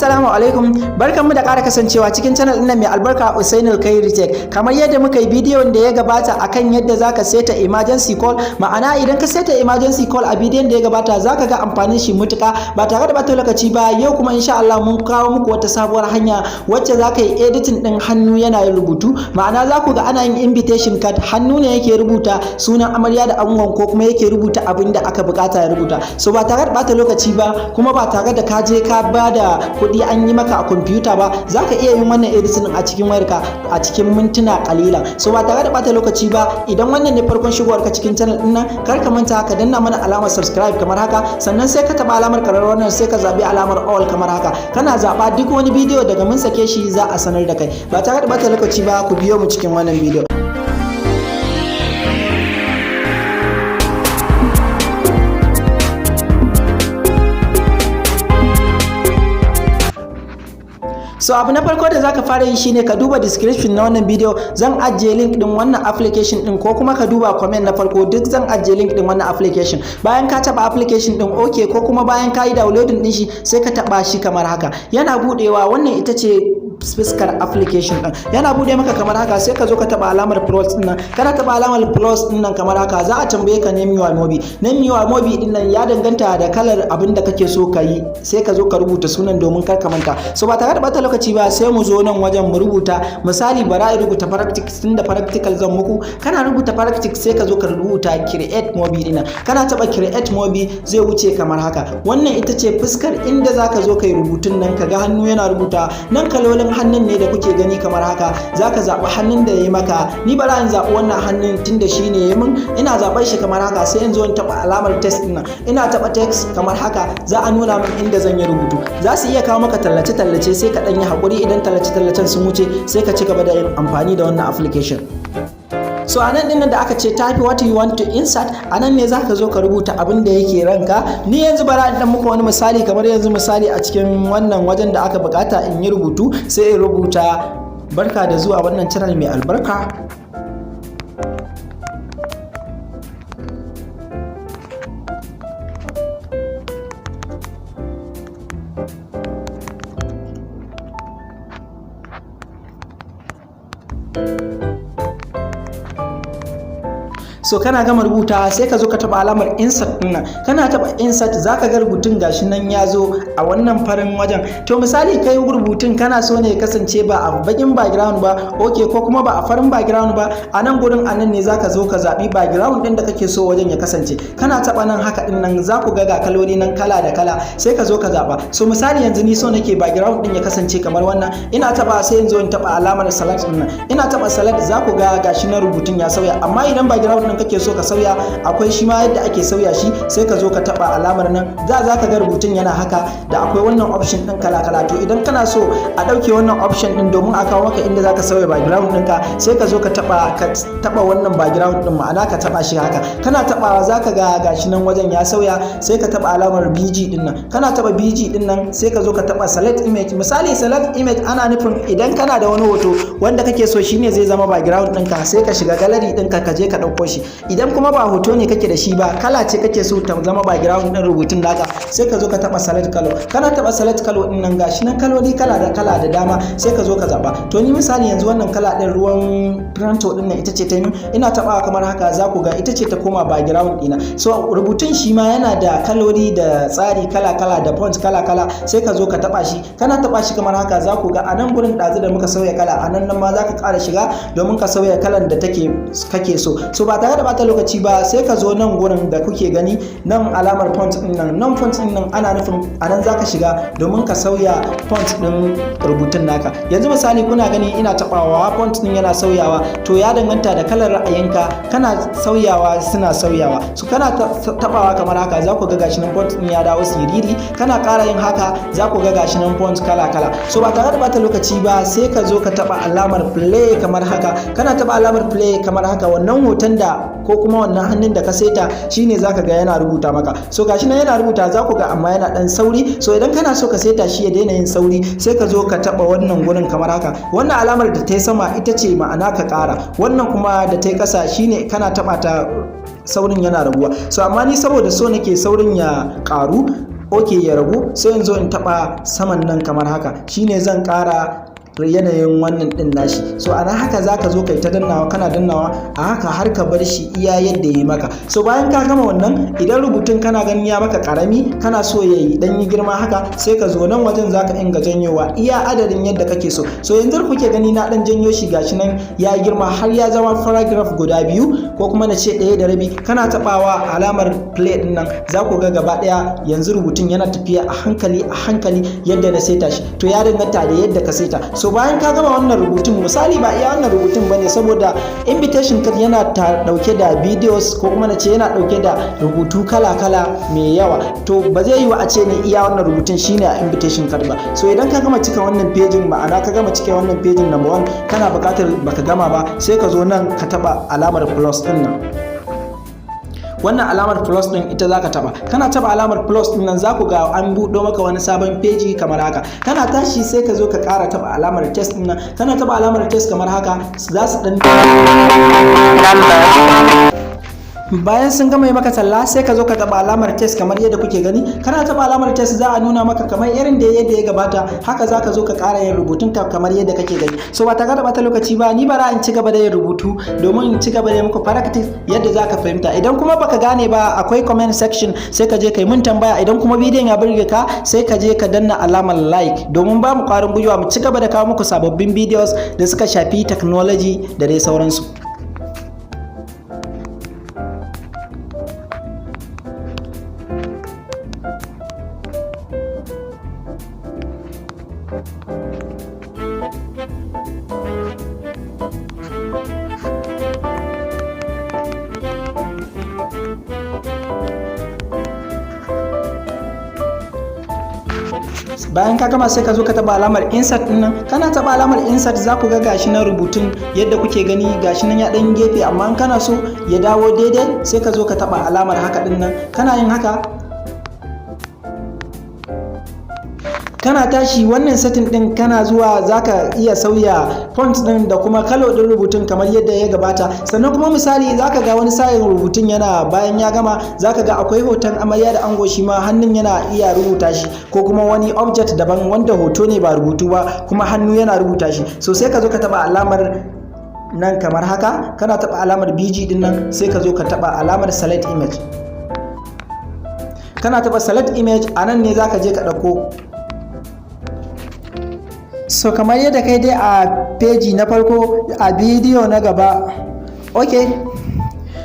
Assalamu alaikum, barkanmu da ƙara kasancewa cikin channel ɗin mai albarka Usainul Khairi Tech. Kamar yadda muka yi bidiyon da ya gabata akan yadda zaka seta emergency call, ma'ana idan ka seta emergency call a bidiyon da ya gabata zaka ga amfanin shi mutuka ba tare da bata lokaci ba. Yau kuma insha Allah mun kawo muku wata sabuwar hanya wacce zaka yi editing ɗin hannu yana yin rubutu, ma'ana za ku ga ana yin invitation card, hannu ne yake rubuta sunan amarya da angon ko kuma yake rubuta abin da aka bukata ya rubuta. So ba tare da bata lokaci ba kuma ba tare da ka je ka bada kuɗi an yi maka a kwamfuta ba, za ka iya yin wannan editing a cikin wayarka a cikin mintuna kalilan. So ba tare da bata lokaci ba, idan wannan ne farkon shigowar ka cikin channel din nan, kar ka manta ka danna mana alamar subscribe kamar haka, sannan sai ka taba alamar kararrawar nan sai ka zabi alamar all kamar haka. Kana zaba duk wani bidiyo daga mun sake shi za a sanar da kai. Ba tare da bata lokaci ba, ku biyo mu cikin wannan bidiyo. So abu na farko da zaka fara yi shine ka duba description na wannan bidiyo, zan ajiye link din wannan application din, ko kuma ka duba comment na farko, duk zan ajiye link din wannan application. Bayan ka taba application din okay, ko kuma bayan ka yi downloading din shi sai ka taba shi kamar haka. Yana budewa, wannan ita ce fuskar application din, yana bude maka kamar haka, sai ka zo ka taba alamar plus din nan. Kana taba alamar plus din nan kamar haka, za a tambaye ka name your mobi. Name your mobi din nan ya danganta da kalar abin da kake so ka yi, sai ka zo ka rubuta sunan domin kar ka manta. So ba tare da bata lokaci ba, sai mu zo nan wajen mu rubuta, misali bara a rubuta practice, tunda practical zan muku. Kana rubuta practice sai ka zo ka rubuta create mobi din nan. Kana taba create mobi zai wuce kamar haka. Wannan ita ce fuskar inda zaka zo kai rubutun nan, kaga hannu yana rubuta nan. Kalolin hannun ne da kuke gani kamar haka, zaka zaɓi hannun da ya yi maka. Ni bara in zaɓi wannan hannun tunda shi ne ya min, ina zaɓar shi kamar haka, sai in zo in taɓa alamar text ɗin nan. Ina taɓa text kamar haka, za a nuna min inda zan yi rubutu. Za su iya kawo maka tallace-tallace, sai ka ɗan yi haƙuri idan tallace-tallacen sun wuce sai ka ci gaba da yin amfani da wannan application. So a nan dinnan da aka ce type what you want to insert, a nan ne zaka zo ka rubuta abin da yake ranka. Ni yanzu bara in dan muku wani misali, kamar yanzu misali a cikin wannan wajen da aka bukata in yi rubutu, sai in rubuta barka da zuwa wannan channel mai albarka. So kana gama rubuta sai ka zo ka taba alamar insert din nan. Kana taba insert zaka ga rubutun gashi nan ya zo a wannan farin wajen. To misali kai rubutun kana so ne ya kasance ba a bakin background ba, okay, ko kuma ba a farin background ba, a nan gurin anan ne zaka zo ka zabi background din da kake so wajen ya kasance. Kana taba nan haka din nan, za ku ga kaloli nan kala da kala, sai ka zo ka zaba. So misali yanzu ni so nake background din ya kasance kamar wannan. Ina taba sai in zo in taba alamar select din nan. Ina taba select, za ku ga gashi nan rubutun ya sauya. Amma idan background kake so ka sauya, akwai shi ma yadda ake sauya shi, sai ka zo ka taba alamar nan. Za ka ga rubutun yana haka, da akwai wannan option din kala kala. To idan kana so a dauke wannan option din domin a kawo maka inda zaka sauya background ɗinka, sai ka zo ka taba wannan background din, ma'ana ka taba shi haka. Kana tabawa zaka ga gashi nan wajen ya sauya, sai ka taba alamar BG din nan. Kana taba BG din nan sai ka zo ka taba select image. Misali select image ana nufin idan kana da wani hoto wanda kake so shine zai zama background ɗinka, sai ka shiga gallery ɗinka ka je ka dauko shi. Idan kuma ba hoto ne kake da shi ba, kala ce kake so ta zama background din rubutun naka, sai ka zo ka taba select color. Kana taba select color din nan, gashi nan kaloli kala da dama, sai ka zo ka zaba. To ni misali yanzu wannan kala din ruwan printo din nan ita ce ta min, ina tabawa kamar haka, za ku ga ita ce ta koma background dina. So rubutun shi ma yana da kaloli da tsari kala da font kala sai ka zo ka taba shi. Kana taba shi kamar haka, za ku ga a nan gurin dazu da muka sauya kala, a nan ma za ka ƙara shiga domin ka sauya kalan da kake so. So ba tare da bata lokaci ba, sai ka zo nan gurin da kuke gani nan alamar font din nan. Nan font din nan ana nufin anan zaka shiga domin ka sauya font din rubutun naka. Yanzu misali kuna gani ina tabawa font din yana sauyawa, to ya danganta da kalar ra'ayinka, kana sauyawa suna sauyawa. So kana tabawa kamar haka, za ku ga gashi nan font din ya dawo siriri. Kana ƙara yin haka, za ku ga gashi nan font kala. So ba tare da bata lokaci ba, sai ka zo ka taba alamar play kamar haka. Kana taba alamar play kamar haka, wannan hoton da ko kuma wannan hannun da ka seta shine zaka ga yana rubuta maka. So gashi nan yana rubuta, za ku ga amma yana dan sauri. So idan kana so ka seta shi ya daina yin sauri, sai ka zo ka taba wannan gurin kamar haka. Wannan alamar da ta yi sama ita ce ma'ana ka ƙara, wannan kuma da ta yi ƙasa shine kana taba ta saurin yana raguwa. So amma ni saboda so nake saurin ya ƙaru, ok ya ragu, sai in zo in taba saman nan kamar haka, shine zan kara yanayin wannan din nashi. So ana haka zaka zo kai ta dannawa, kana dannawa a haka har ka bar shi iya yadda yayi maka. So bayan ka gama wannan, idan rubutun kana ganin ya maka karami, kana so yayi dan yi girma haka, sai ka zo nan wajen zaka inga janyowa iya adadin yadda kake so. So yanzu kuke gani na dan janyo shi gashi nan ya girma har ya zama paragraph guda biyu ko kuma na ce 1 da rabi. Kana tabawa alamar play din nan, za ku ga gaba daya yanzu rubutun yana tafiya a hankali yadda na saita shi. To ya danganta da yadda ka saita. So bayan ka gama wannan rubutun, misali ba iya wannan rubutun bane, saboda invitation card yana dauke da videos ko kuma na ce yana dauke da rubutu kala-kala mai yawa. To ba zai yi wa a ce ne iya wannan rubutun shine a invitation card ba. So idan ka gama cika wannan pejin, ma'ana ka gama cika wannan pejin number 1, kana buƙatar baka gama ba, sai ka zo nan ka taba alamar plus din nan. Wannan alamar plus din ita zaka taba. Kana taba alamar plus din nan, zaku ga an buɗo maka wani sabon peji kamar haka. Kana tashi sai ka zo ka ƙara taba alamar test din nan. Kana taba alamar test kamar haka, za su dan bayan sun gama maka talla, sai ka zo ka taba alamar test kamar yadda kuke gani. Kana taba alamar test za a nuna maka kamar irin da yadda ya gabata, haka zaka zo ka ƙara yin rubutun ka kamar yadda kake gani. So ba tare da bata lokaci ba, ni bara in ci gaba da yin rubutu domin in ci gaba da muku practice yadda zaka fahimta. Idan kuma baka gane ba, akwai comment section, sai ka je kai mun tambaya. Idan kuma bidiyon ya burge ka, sai ka je ka danna alamar like domin ba mu ƙwarin gwiwa mu ci gaba da kawo muku sababbin videos da suka shafi technology da dai sauransu. Bayan ka gama sai ka zo ka taba alamar insert din nan. Kana taba alamar insert, za ku ga gashi nan rubutun yadda kuke gani, gashi nan ya dan gefe, amma in kana so ya dawo daidai, sai ka zo ka taba alamar haka din nan. Kana yin haka, kana tashi wannan setting din, kana zuwa zaka iya sauya font din da kuma kalo din rubutun kamar yadda ya gabata. Sannan kuma misali zaka ga wani sa'in rubutun yana bayan ya gama, zaka ga akwai hoton amarya da ango, shi ma hannun yana iya rubuta shi, ko kuma wani object daban wanda hoto ne ba rubutu ba kuma hannu yana rubuta shi. So sai ka zo ka taba alamar nan kamar haka, kana taba alamar BG din nan, sai ka zo ka taba alamar select image. Kana taba select image, anan ne zaka je ka dauko. So kamar yadda kai dai a peji na farko a bidiyo na gaba, okay.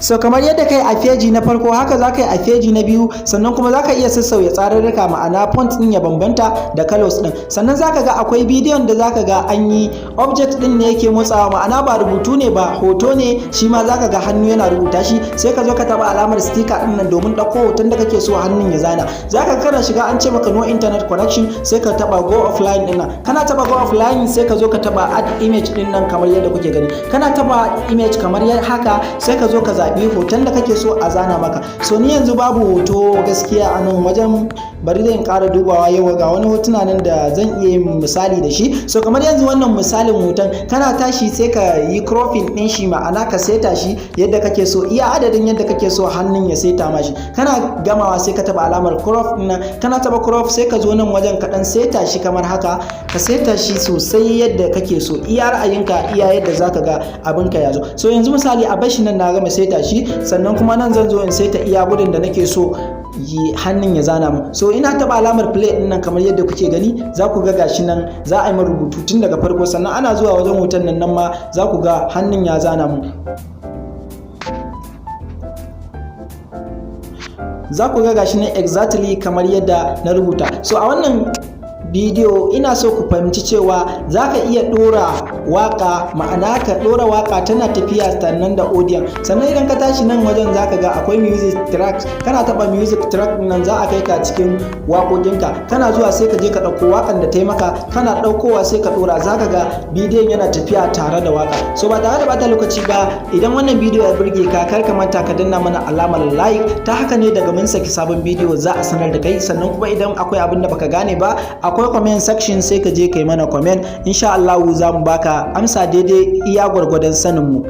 So kamar yadda kai a feji na farko, haka za ka yi a feji na biyu. Sannan kuma za ka iya sassauya tsararraka, ma'ana font din ya bambanta da colors din. Sannan za ka ga akwai bidiyon da za ka ga an yi object din ne yake motsawa, ma'ana ba rubutu ne ba, hoto ne, shi ma za ka ga hannu yana rubuta shi. Sai ka zo ka taba alamar sticker din nan domin ɗauko hoton da kake so hannun ya zana. Za ka kana shiga an ce maka no internet connection, sai ka taba go offline din nan. Kana taba go offline, sai ka zo ka taba add image din nan kamar yadda kuke gani. Kana taba image kamar haka, sai ka zo ka zaɓi hoton da kake so a zana maka. So ni yanzu babu hoto gaskiya a nan wajen, bari da in ƙara dubawa. Yau ga wani hotuna nan da zan iya yin misali da shi. So kamar yanzu wannan misalin hoton, kana tashi sai ka yi cropping din shi, ma'ana ka seta shi yadda kake so, iya adadin yadda kake so hannun ya seta mashi. Kana gamawa sai ka taba alamar crop din nan. Kana taba crop, sai ka zo nan wajen ka dan seta shi kamar haka, ka seta shi sosai yadda kake so, iya ra'ayinka, iya yadda zaka ga abinka ya zo. So yanzu misali a bashi nan na gama seta shi, sannan kuma nan zan zo in saita iya gudun da nake so hannun ya zana mu. So ina taba alamar play din nan kamar yadda kuke gani, za ku ga gashi nan za a yi rubutu tun daga farko, sannan ana zuwa wajen hoton nan ma za ku ga hannun ya zana mu. Za ku ga gashi nan exactly kamar yadda na rubuta. So a wannan bidiyo ina so ku fahimci cewa za ka iya ɗora waka, ma'ana ka ɗora waka tana tafiya sannan da audio. Sannan idan ka tashi nan wajen za ka ga akwai music track. Kana taɓa music track nan za a kai ka cikin waƙoƙinka. Kana zuwa sai ka je ka ɗauko wakan da ta yi maka, kana ɗaukowa sai ka ɗora, za ka ga bidiyon yana tafiya tare da waka. So ba tare da bata lokaci ba, idan wannan bidiyo ya burge ka, kar ka manta ka danna mana alamar like. Ta haka ne daga mun saki sabon bidiyo za a sanar da kai. Sannan kuma idan akwai abin da baka gane ba, akwai comment section, sai ka je kai mana comment. Insha Allah za mu baka amsa daidai iya gwargwadon sanin mu.